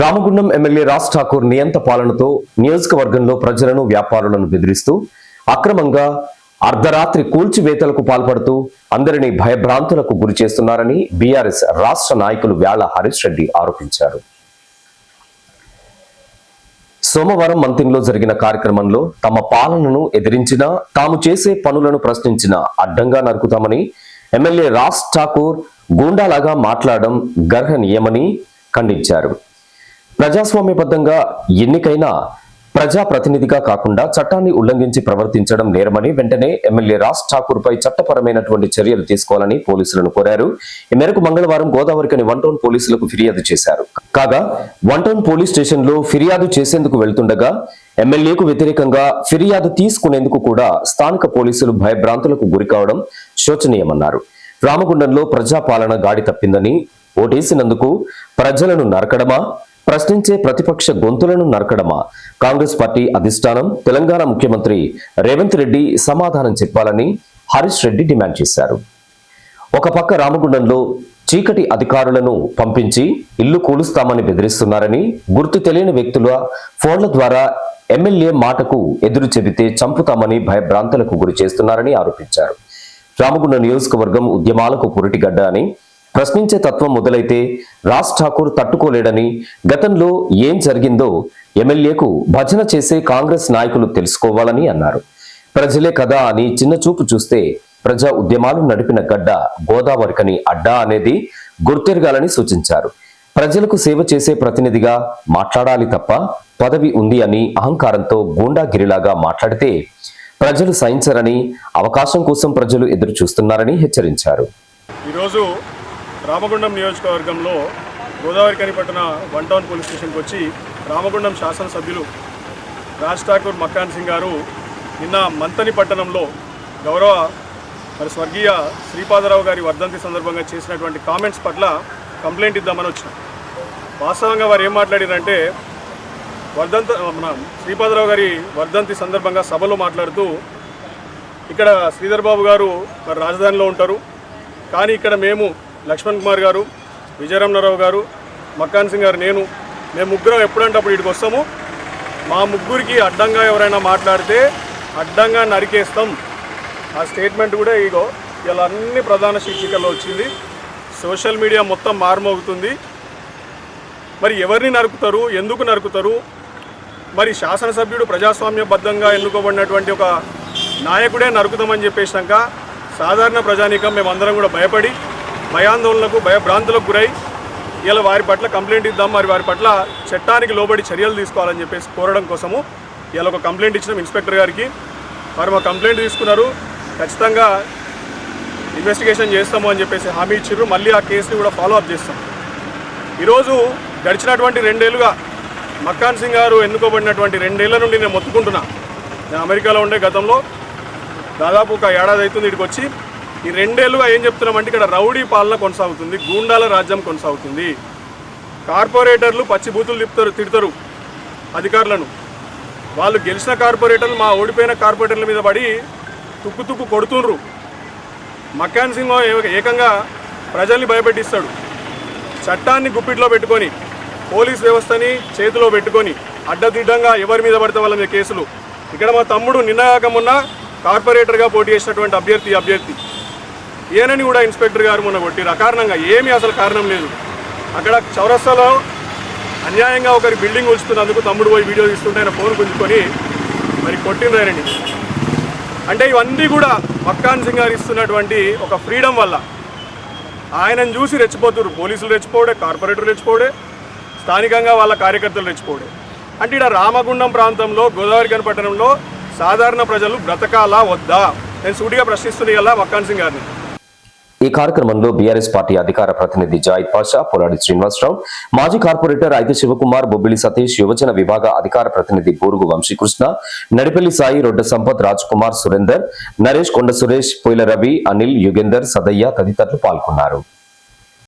Ramagundam MLA Raj Thakur నియంత పాలనతో నియోజకవర్గంలో ప్రజలను వ్యాపారులను బెదిరిస్తూ అక్రమంగా అర్ధరాత్రి కూల్చివేతలకు పాల్పడుతూ అందరినీ భయభ్రాంతులకు గురి చేస్తున్నారని బీఆర్ఎస్ రాష్ట్ర నాయకులు వ్యాళ హరీష్ రెడ్డి ఆరోపించారు. సోమవారం మంతింలో జరిగిన కార్యక్రమంలో తమ పాలనను ఎదిరించినా తాము చేసే పనులను ప్రశ్నించినా అడ్డంగా నరుకుతామని ఎమ్మెల్యే రాజ్ ఠాకూర్ గూండాలాగా మాట్లాడడం గర్హనీయమని ఖండించారు. ప్రజాస్వామ్యబద్ధంగా ఎన్నికైన ప్రజాప్రతినిధిగా కాకుండా చట్టాన్ని ఉల్లంఘించి ప్రవర్తించడం నేరమని వెంటనే ఎమ్మెల్యే రాజ్ ఠాకూర్ పై చట్టపరమైనటువంటి చర్యలు తీసుకోవాలని పోలీసులను కోరారు. ఈ మేరకు మంగళవారం గోదావరికని 1 టౌన్ పోలీసులకు ఫిర్యాదు చేశారు. కాగా 1 టౌన్ పోలీస్ స్టేషన్ లో ఫిర్యాదు చేసేందుకు వెళ్తుండగా ఎమ్మెల్యేకు వ్యతిరేకంగా ఫిర్యాదు తీసుకునేందుకు కూడా స్థానిక పోలీసులు భయభ్రాంతులకు గురి కావడం శోచనీయమన్నారు. రామగుండంలో ప్రజాపాలన గాడి తప్పిందని, ఓటేసినందుకు ప్రజలను నరకడమా, ప్రశ్నించే ప్రతిపక్ష గొంతులను నరకడమా, కాంగ్రెస్ పార్టీ అధిష్టానం తెలంగాణ ముఖ్యమంత్రి రేవంత్ రెడ్డి సమాధానం చెప్పాలని హరీష్ రెడ్డి డిమాండ్ చేశారు. ఒక పక్క రామగుండంలో చీకటి అధికారులను పంపించి ఇల్లు కూలుస్తామని బెదిరిస్తున్నారని, గుర్తు తెలియని వ్యక్తుల ఫోన్ల ద్వారా ఎమ్మెల్యే మాటకు ఎదురు చెబితే చంపుతామని భయభ్రాంతులకు గురి చేస్తున్నారని ఆరోపించారు. రామగుండం నియోజకవర్గం ఉద్యమాలకు పురిటిగడ్డ అని, ప్రశ్నించే తత్వం మొదలైతే రాజ్ ఠాకూర్ తట్టుకోలేడని, గతంలో ఏం జరిగిందో ఎమ్మెల్యేకు భజన చేసే కాంగ్రెస్ నాయకులు తెలుసుకోవాలని అన్నారు. ప్రజలే కదా అని చిన్న చూపు చూస్తే ప్రజా ఉద్యమాలు నడిపిన గడ్డ గోదావరికని అడ్డా అనేది గుర్తెరగాలని సూచించారు. ప్రజలకు సేవ చేసే ప్రతినిధిగా మాట్లాడాలి తప్ప పదవి ఉంది అని అహంకారంతో గూండాగిరిలాగా మాట్లాడితే ప్రజలు సహించరని, అవకాశం కోసం ప్రజలు ఎదురు చూస్తున్నారని హెచ్చరించారు. ఈరోజు రామగుండం నియోజకవర్గంలో గోదావరికని పట్టణ 1 టౌన్ పోలీస్ స్టేషన్కి వచ్చి రామగుండం శాసనసభ్యులు రాజ్ ఠాకూర్ మక్కాన్ సింగ్ గారు నిన్న మంతని పట్టణంలో గౌరవ స్వర్గీయ శ్రీపాదరావు గారి వర్ధంతి సందర్భంగా చేసినటువంటి కామెంట్స్ పట్ల కంప్లైంట్ ఇద్దామని వచ్చాం. వాస్తవంగా వారు ఏం మాట్లాడారంటే, మన శ్రీపాదరావు గారి వర్ధంతి సందర్భంగా సభలో మాట్లాడుతూ, ఇక్కడ శ్రీధర్ బాబు గారు మరి రాజధానిలో ఉంటారు, కానీ ఇక్కడ మేము లక్ష్మణ్ కుమార్ గారు, విజయరమణారావు గారు, మక్కాన్ సింగ్ గారు, మేము ముగ్గురం ఎప్పుడంటే అప్పుడు ఇక్కడికి వస్తాము, మా ముగ్గురికి అడ్డంగా ఎవరైనా మాట్లాడితే అడ్డంగా నరికేస్తాం. ఆ స్టేట్మెంట్ కూడా ఇలా అన్ని ప్రధాన శీర్షికల్లో వచ్చింది. సోషల్ మీడియా మొత్తం మారుమోగుతుంది. మరి ఎవరిని నరుకుతారు, ఎందుకు నరుకుతారు? మరి శాసనసభ్యుడు ప్రజాస్వామ్యబద్ధంగా ఎన్నుకోబడినటువంటి ఒక నాయకుడే నరుకుతామని చెప్పేసినాక సాధారణ ప్రజానీకం మేమందరం కూడా భయపడి భయాందోళనకు భయభ్రాంతులకు గురై ఇలా వారి పట్ల కంప్లైంట్ ఇద్దాం, మరి వారి పట్ల చట్టానికి లోబడి చర్యలు తీసుకోవాలని చెప్పేసి కోరడం కోసము ఇలా ఒక కంప్లైంట్ ఇచ్చినాం ఇన్స్పెక్టర్ గారికి. వారు మా కంప్లైంట్ తీసుకున్నారు, ఖచ్చితంగా ఇన్వెస్టిగేషన్ చేస్తాము అని చెప్పేసి హామీ ఇచ్చారు. మళ్ళీ ఆ కేసుని కూడా ఫాలో అప్ చేస్తాం. ఈరోజు గడిచినటువంటి 2 ఏళ్ళుగా మక్కాన్ సింగ్ గారు ఎన్నుకోబడినటువంటి 2 ఏళ్ల నుండి నేను మొత్తుకుంటున్నా. నేను అమెరికాలో ఉండే గతంలో దాదాపు ఒక ఏడాది అవుతుంది ఇక్కడికి వచ్చి. ఈ 2 ఏళ్ళుగా ఏం చెప్తున్నామంటే, ఇక్కడ రౌడీ పాలన కొనసాగుతుంది, గూండాల రాజ్యం కొనసాగుతుంది. కార్పొరేటర్లు పచ్చిబూతులు తిడతారు అధికారులను. వాళ్ళు గెలిచిన కార్పొరేటర్లు మా ఓడిపోయిన కార్పొరేటర్ల మీద పడి తుక్కు కొడుతుండ్రు. మక్కాన్ సింగ్ ఏకంగా ప్రజల్ని భయపెట్టిస్తాడు. చట్టాన్ని గుప్పిట్లో పెట్టుకొని, పోలీస్ వ్యవస్థని చేతిలో పెట్టుకొని అడ్డదిడ్డంగా ఎవరి మీద పడితే వాళ్ళ మీద కేసులు. ఇక్కడ మా తమ్ముడు నిన్నగాక మొన్న కార్పొరేటర్గా పోటీ చేసినటువంటి అభ్యర్థి ఏనని కూడా ఇన్స్పెక్టర్ గారు మొన్న కొట్టిరు అకారణంగా. ఏమీ అసలు కారణం లేదు. అక్కడ చౌరస్తాలో అన్యాయంగా ఒకరి బిల్డింగ్ ఉంచుతున్నందుకు తమ్ముడు పోయి వీడియో తీస్తుంటే ఆయన ఫోన్ గుంజుకొని మరి కొట్టిండ్రాయనని. అంటే ఇవన్నీ కూడా మక్కాన్ సింగ్ గారు ఇస్తున్నటువంటి ఒక ఫ్రీడమ్ వల్ల ఆయనను చూసి రెచ్చిపోతున్నారు. పోలీసులు రెచ్చిపోవడే, కార్పొరేటర్లు రెచ్చిపోవడే, స్థానికంగా వాళ్ళ కార్యకర్తలు రెచ్చిపోవడే. అంటే ఇక్కడ రామగుండం ప్రాంతంలో గోదావరికని పట్టణంలో సాధారణ ప్రజలు బ్రతకాలా వద్దా? నేను సూటిగా ప్రశ్నిస్తున్నా మక్కాన్ సింగ్ గారిని. ఈ కార్యక్రమంలో బీఆర్ఎస్ పార్టీ అధికార ప్రతినిధి జాయిద్ పాషా, పొలాడి శ్రీనివాసరావు, మాజీ కార్పొరేటర్ ఐతే శివకుమార్, బొబ్బిలి సతీష్, యువజన విభాగ అధికార ప్రతినిధి బూరుగు వంశీకృష్ణ, నడిపల్లి సాయి, రొడ్డ సంపత్, రాజ్ కుమార్, సురేందర్, నరేష్, కొండ సురేష్, పొయిల రవి, అనిల్, యుగేందర్, సదయ్య తదితరులు పాల్గొన్నారు.